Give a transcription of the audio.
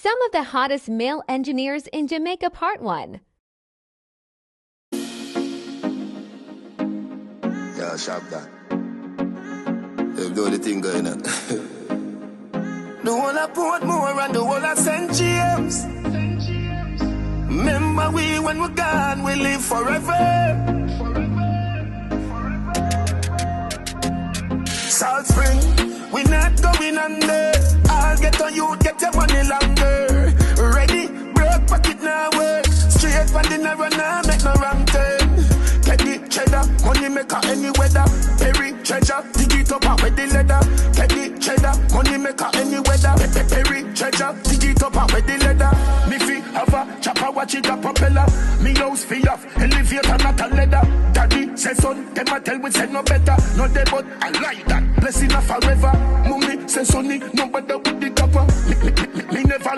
Some of the hottest male engineers in Jamaica Part 1. Yeah, sharp that. They do the thing going on. The one I put more and the one I send James. Remember we when we're gone, we live forever. Salt Spring, we not going under. I'll get on you, get your money longer. Ready, broke pocket now work. Straight from the narrow now, make no wrong turn. Get the cheddar, money maker any weather. Perry treasure, dig it up and with the leather. Get the cheddar, money maker any weather. Perry treasure, dig it up and with the leather. Me fi have a chopper, watch it a propeller. Me house fi off, elevator not a leather. Daddy say son, them a tell we say no better. No dead but I like that, blessing a forever. Mummy say sonny, no better with the copper. Me never